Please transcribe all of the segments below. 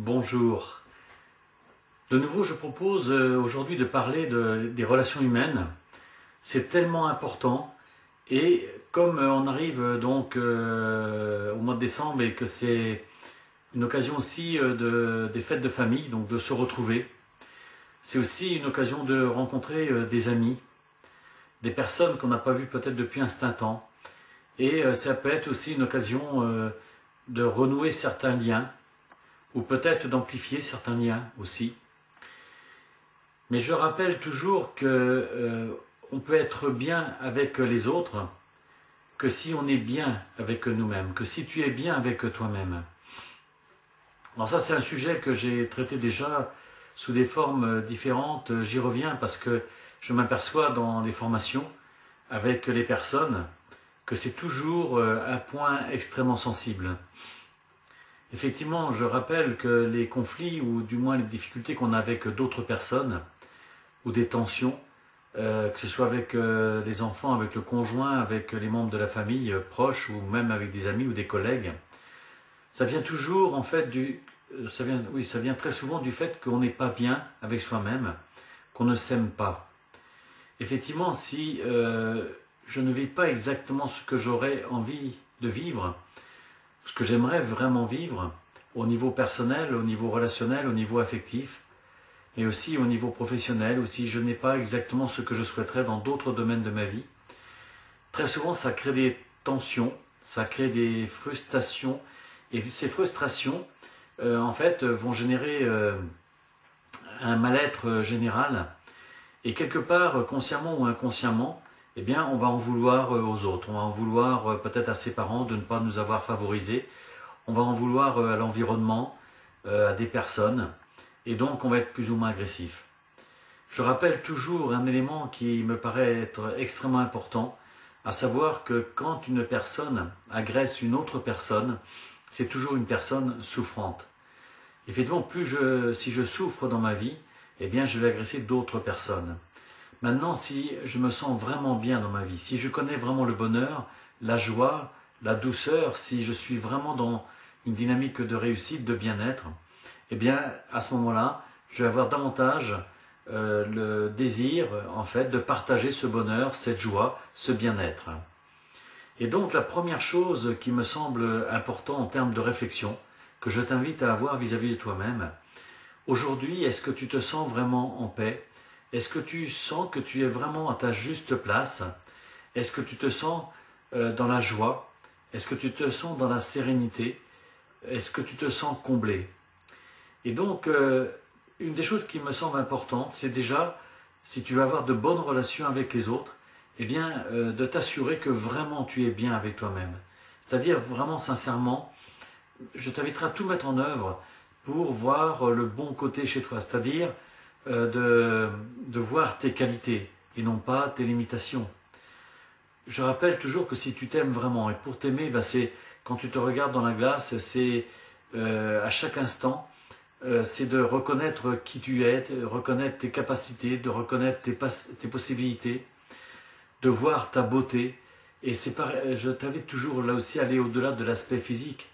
Bonjour. De nouveau, je propose aujourd'hui de parler des relations humaines. C'est tellement important et comme on arrive donc au mois de décembre et que c'est une occasion aussi des fêtes de famille, donc de se retrouver, c'est aussi une occasion de rencontrer des amis, des personnes qu'on n'a pas vues peut-être depuis un certain temps. Et ça peut être aussi une occasion de renouer certains liens ou peut-être d'amplifier certains liens aussi. Mais je rappelle toujours que on peut être bien avec les autres que si on est bien avec nous-mêmes, que si tu es bien avec toi-même. Alors ça, c'est un sujet que j'ai traité déjà sous des formes différentes. J'y reviens parce que je m'aperçois dans les formations avec les personnes que c'est toujours un point extrêmement sensible. Effectivement, je rappelle que les conflits, ou du moins les difficultés qu'on a avec d'autres personnes, ou des tensions, que ce soit avec les enfants, avec le conjoint, avec les membres de la famille proches, ou même avec des amis ou des collègues, ça vient toujours en fait ça vient très souvent du fait qu'on n'est pas bien avec soi-même, qu'on ne s'aime pas. Effectivement, si je ne vis pas exactement ce que j'aurais envie de vivre, ce que j'aimerais vraiment vivre, au niveau personnel, au niveau relationnel, au niveau affectif, mais aussi au niveau professionnel, ou si je n'ai pas exactement ce que je souhaiterais dans d'autres domaines de ma vie, très souvent ça crée des tensions, ça crée des frustrations, et ces frustrations, en fait, vont générer un mal-être général, et quelque part, consciemment ou inconsciemment, eh bien, on va en vouloir aux autres, on va en vouloir peut-être à ses parents de ne pas nous avoir favorisés, on va en vouloir à l'environnement, à des personnes, et donc on va être plus ou moins agressif. Je rappelle toujours un élément qui me paraît être extrêmement important, à savoir que quand une personne agresse une autre personne, c'est toujours une personne souffrante. Effectivement, si je souffre dans ma vie, eh bien je vais agresser d'autres personnes. Maintenant, si je me sens vraiment bien dans ma vie, si je connais vraiment le bonheur, la joie, la douceur, si je suis vraiment dans une dynamique de réussite, de bien-être, eh bien, à ce moment-là, je vais avoir davantage le désir, en fait, de partager ce bonheur, cette joie, ce bien-être. Et donc, la première chose qui me semble importante en termes de réflexion, que je t'invite à avoir vis-à-vis de toi-même, aujourd'hui, est-ce que tu te sens vraiment en paix? Est-ce que tu sens que tu es vraiment à ta juste place? Est-ce que tu te sens dans la joie? Est-ce que tu te sens dans la sérénité? Est-ce que tu te sens comblé? Et donc, une des choses qui me semble importante, c'est déjà, si tu veux avoir de bonnes relations avec les autres, eh bien, de t'assurer que vraiment tu es bien avec toi-même. C'est-à-dire, vraiment, sincèrement, je t'inviterai à tout mettre en œuvre pour voir le bon côté chez toi. C'est-à-dire, de voir tes qualités et non pas tes limitations. Je rappelle toujours que si tu t'aimes vraiment, et pour t'aimer, ben c'est quand tu te regardes dans la glace, c'est à chaque instant, c'est de reconnaître qui tu es, de reconnaître tes capacités, de reconnaître tes possibilités, de voir ta beauté. Et je t'invite toujours là aussi à aller au-delà de l'aspect physique.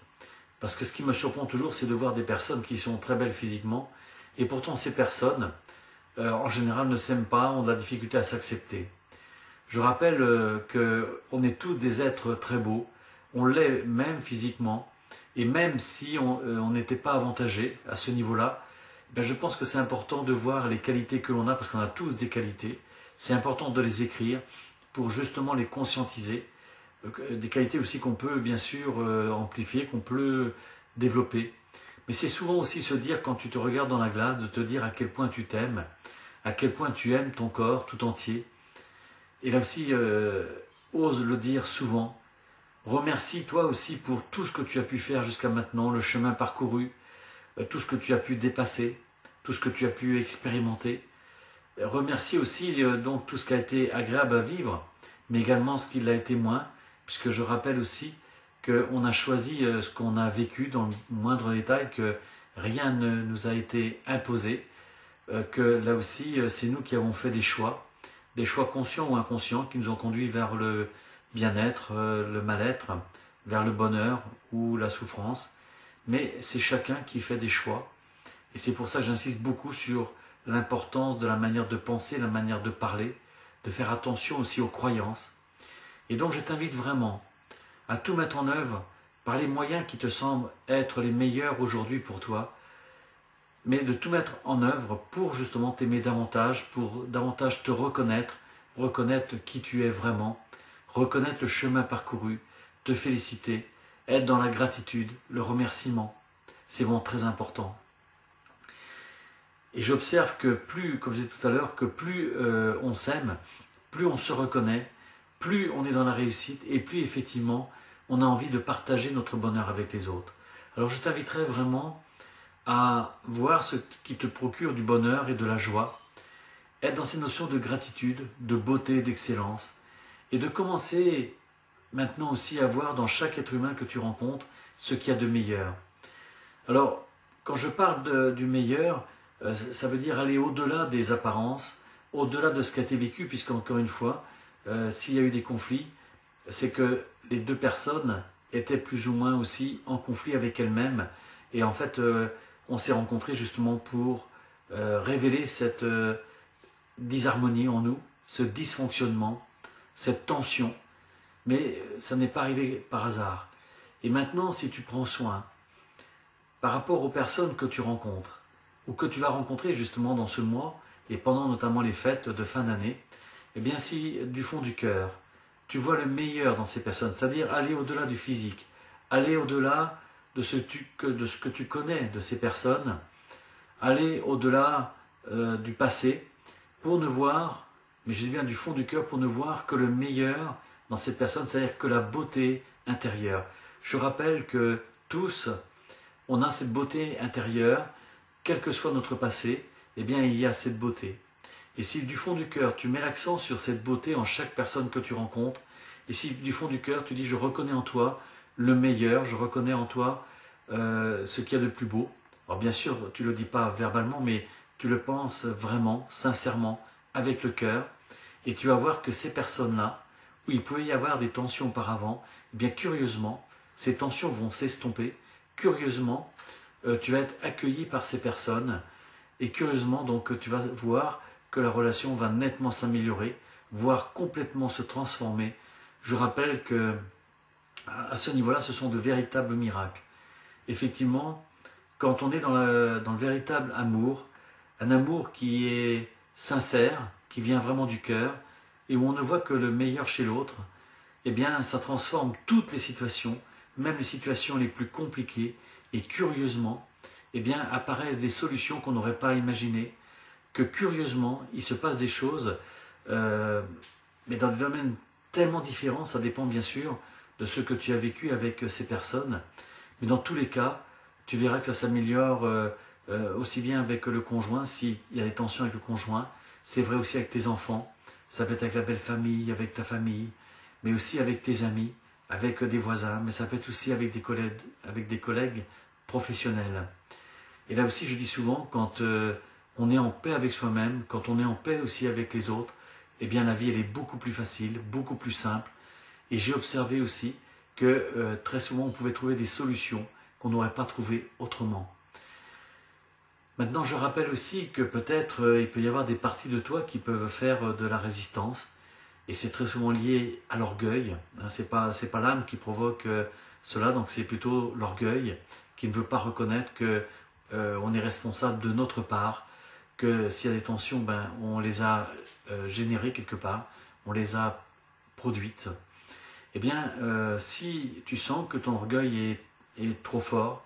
Parce que ce qui me surprend toujours, c'est de voir des personnes qui sont très belles physiquement, et pourtant ces personnes, en général, ne s'aiment pas, ont de la difficulté à s'accepter. Je rappelle qu'on est tous des êtres très beaux, on l'est même physiquement, et même si on n'était pas avantagé à ce niveau-là, ben je pense que c'est important de voir les qualités que l'on a, parce qu'on a tous des qualités, c'est important de les écrire pour justement les conscientiser, des qualités aussi qu'on peut bien sûr amplifier, qu'on peut développer. Mais c'est souvent aussi se dire, quand tu te regardes dans la glace, de te dire à quel point tu t'aimes, à quel point tu aimes ton corps tout entier. Et là aussi, ose le dire souvent. Remercie toi aussi pour tout ce que tu as pu faire jusqu'à maintenant, le chemin parcouru, tout ce que tu as pu dépasser, tout ce que tu as pu expérimenter. Remercie aussi donc tout ce qui a été agréable à vivre, mais également ce qui l'a été moins, puisque je rappelle aussi qu'on a choisi ce qu'on a vécu dans le moindre détail, que rien ne nous a été imposé, que là aussi c'est nous qui avons fait des choix conscients ou inconscients qui nous ont conduits vers le bien-être, le mal-être, vers le bonheur ou la souffrance. Mais c'est chacun qui fait des choix Et c'est pour ça que j'insiste beaucoup sur l'importance de la manière de penser, la manière de parler, de faire attention aussi aux croyances. Et donc je t'invite vraiment à tout mettre en œuvre par les moyens qui te semblent être les meilleurs aujourd'hui pour toi, mais de tout mettre en œuvre pour justement t'aimer davantage, pour davantage te reconnaître, reconnaître qui tu es vraiment, reconnaître le chemin parcouru, te féliciter, être dans la gratitude, le remerciement. C'est vraiment très important. Et j'observe que plus, comme je disais tout à l'heure, que plus on s'aime, plus on se reconnaît, plus on est dans la réussite et plus effectivement on a envie de partager notre bonheur avec les autres. Alors je t'inviterai vraiment à voir ce qui te procure du bonheur et de la joie, être dans ces notions de gratitude, de beauté, d'excellence, et de commencer maintenant aussi à voir dans chaque être humain que tu rencontres ce qu'il y a de meilleur. Alors, quand je parle du meilleur, ça veut dire aller au-delà des apparences, au-delà de ce qui a été vécu, puisqu'encore une fois, s'il y a eu des conflits, c'est que les deux personnes étaient plus ou moins aussi en conflit avec elles-mêmes, et en fait, on s'est rencontrés justement pour révéler cette disharmonie en nous, ce dysfonctionnement, cette tension, mais ça n'est pas arrivé par hasard. Et maintenant, si tu prends soin, par rapport aux personnes que tu rencontres, ou que tu vas rencontrer justement dans ce mois, et pendant notamment les fêtes de fin d'année, eh bien si du fond du cœur, tu vois le meilleur dans ces personnes, c'est-à-dire aller au-delà du physique, aller au-delà de ce que tu connais de ces personnes, aller au-delà du passé, pour ne voir, mais je dis bien du fond du cœur, pour ne voir que le meilleur dans cette personne, c'est-à-dire que la beauté intérieure. Je rappelle que tous, on a cette beauté intérieure, quel que soit notre passé, eh bien il y a cette beauté. Et si du fond du cœur, tu mets l'accent sur cette beauté en chaque personne que tu rencontres, et si du fond du cœur, tu dis je reconnais en toi le meilleur, je reconnais en toi ce qu'il y a de plus beau. Alors bien sûr, tu ne le dis pas verbalement, mais tu le penses vraiment, sincèrement, avec le cœur, et tu vas voir que ces personnes-là, où il pouvait y avoir des tensions auparavant, eh bien curieusement, ces tensions vont s'estomper, curieusement, tu vas être accueilli par ces personnes, et curieusement, donc, tu vas voir que la relation va nettement s'améliorer, voire complètement se transformer. Je rappelle que à ce niveau-là, ce sont de véritables miracles. Effectivement, quand on est dans le véritable amour, un amour qui est sincère, qui vient vraiment du cœur, et où on ne voit que le meilleur chez l'autre, eh bien, ça transforme toutes les situations, même les situations les plus compliquées, et curieusement, eh bien, apparaissent des solutions qu'on n'aurait pas imaginées, que curieusement, il se passe des choses, mais dans des domaines tellement différents, ça dépend bien sûr de ce que tu as vécu avec ces personnes, mais dans tous les cas, tu verras que ça s'améliore aussi bien avec le conjoint, s'il y a des tensions avec le conjoint, c'est vrai aussi avec tes enfants, ça peut être avec la belle famille, avec ta famille, mais aussi avec tes amis, avec des voisins, mais ça peut être aussi avec des collègues professionnels. Et là aussi, je dis souvent, quand on est en paix avec soi-même, quand on est en paix aussi avec les autres, eh bien la vie elle est beaucoup plus facile, beaucoup plus simple. Et j'ai observé aussi que très souvent on pouvait trouver des solutions qu'on n'aurait pas trouvées autrement. Maintenant, je rappelle aussi que peut-être il peut y avoir des parties de toi qui peuvent faire de la résistance, et c'est très souvent lié à l'orgueil. C'est pas l'âme qui provoque cela, donc c'est plutôt l'orgueil qui ne veut pas reconnaître que on est responsable de notre part, que s'il y a des tensions, ben, on les a générées quelque part, on les a produites. Eh bien, si tu sens que ton orgueil est trop fort,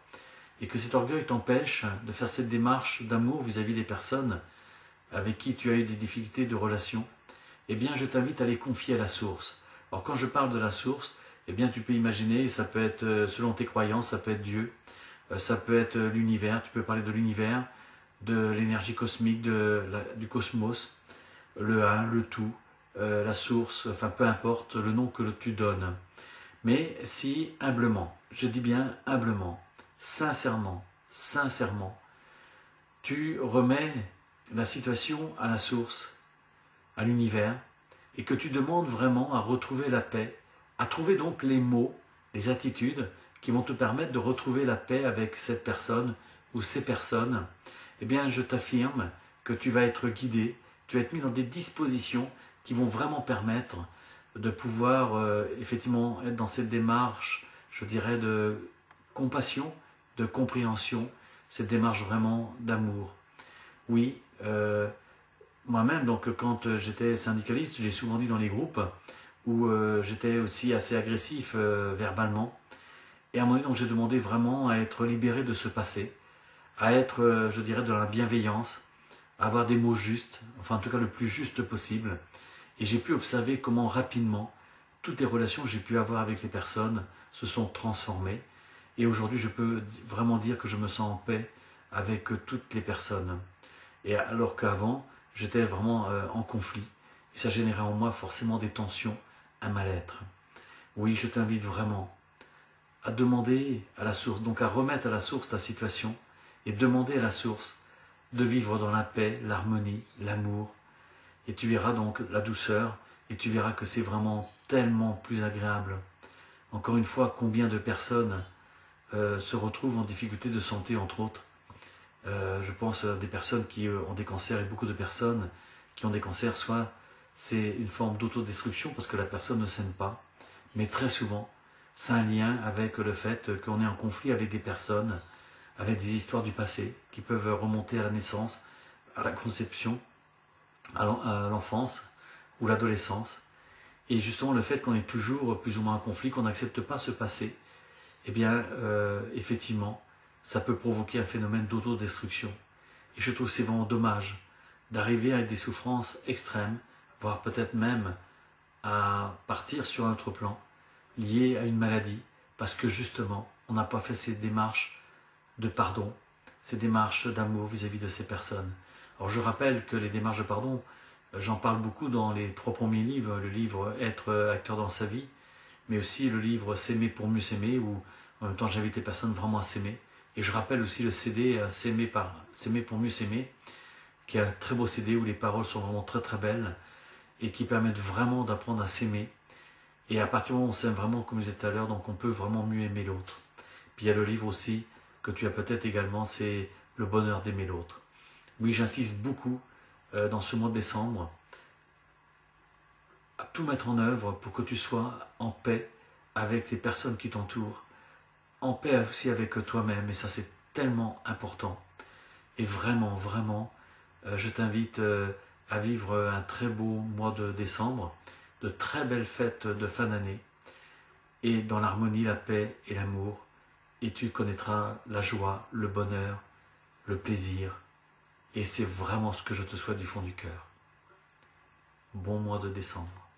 et que cet orgueil t'empêche de faire cette démarche d'amour vis-à-vis des personnes avec qui tu as eu des difficultés de relation, eh bien je t'invite à les confier à la source. Alors quand je parle de la source, eh bien tu peux imaginer, ça peut être selon tes croyances, ça peut être Dieu, ça peut être l'univers, tu peux parler de l'univers, de l'énergie cosmique, du cosmos, le un, le tout, la source, enfin peu importe le nom que tu donnes. Mais si humblement, je dis bien humblement, sincèrement, tu remets la situation à la source, à l'univers, et que tu demandes vraiment à retrouver la paix, à trouver donc les mots, les attitudes qui vont te permettre de retrouver la paix avec cette personne ou ces personnes, eh bien je t'affirme que tu vas être guidé, tu vas être mis dans des dispositions qui vont vraiment permettre de pouvoir effectivement être dans cette démarche, je dirais, de compassion, de compréhension, cette démarche vraiment d'amour. Oui, moi-même, donc quand j'étais syndicaliste, j'ai souvent dit dans les groupes où j'étais aussi assez agressif verbalement. Et à un moment donné, donc, j'ai demandé vraiment à être libéré de ce passé, à être, je dirais, de la bienveillance, à avoir des mots justes, enfin en tout cas le plus juste possible. Et j'ai pu observer comment rapidement toutes les relations que j'ai pu avoir avec les personnes se sont transformées. Et aujourd'hui, je peux vraiment dire que je me sens en paix avec toutes les personnes. Et alors qu'avant, j'étais vraiment en conflit. Et ça générait en moi forcément des tensions, un mal-être. Oui, je t'invite vraiment à demander à la source, donc à remettre à la source ta situation et demander à la source de vivre dans la paix, l'harmonie, l'amour. Et tu verras donc la douceur et tu verras que c'est vraiment tellement plus agréable. Encore une fois, combien de personnes se retrouvent en difficulté de santé, entre autres. Je pense à des personnes qui ont des cancers et beaucoup de personnes qui ont des cancers, soit c'est une forme d'autodestruction parce que la personne ne s'aime pas, mais très souvent, c'est un lien avec le fait qu'on est en conflit avec des personnes, avec des histoires du passé qui peuvent remonter à la naissance, à la conception, à l'enfance ou l'adolescence. Et justement, le fait qu'on est toujours plus ou moins en conflit, qu'on n'accepte pas ce passé, eh bien, effectivement, ça peut provoquer un phénomène d'autodestruction. Et je trouve que c'est vraiment dommage d'arriver avec des souffrances extrêmes, voire peut-être même à partir sur un autre plan, lié à une maladie, parce que justement, on n'a pas fait ces démarches de pardon, ces démarches d'amour vis-à-vis de ces personnes. Alors je rappelle que les démarches de pardon, j'en parle beaucoup dans les 3 premiers livres, le livre Être acteur dans sa vie, mais aussi le livre S'aimer pour mieux s'aimer, où en même temps j'invite les personnes vraiment à s'aimer. Et je rappelle aussi le CD S'aimer pour mieux s'aimer, qui est un très beau CD où les paroles sont vraiment très très belles et qui permettent vraiment d'apprendre à s'aimer. Et à partir du moment où on s'aime vraiment, comme je disais tout à l'heure, donc on peut vraiment mieux aimer l'autre. Puis il y a le livre aussi que tu as peut-être également, c'est Le bonheur d'aimer l'autre. Oui, j'insiste beaucoup dans ce mois de décembre à tout mettre en œuvre pour que tu sois en paix avec les personnes qui t'entourent, en paix aussi avec toi-même, et ça c'est tellement important. Et vraiment, vraiment, je t'invite à vivre un très beau mois de décembre, de très belles fêtes de fin d'année, et dans l'harmonie, la paix et l'amour, et tu connaîtras la joie, le bonheur, le plaisir, et c'est vraiment ce que je te souhaite du fond du cœur. Bon mois de décembre.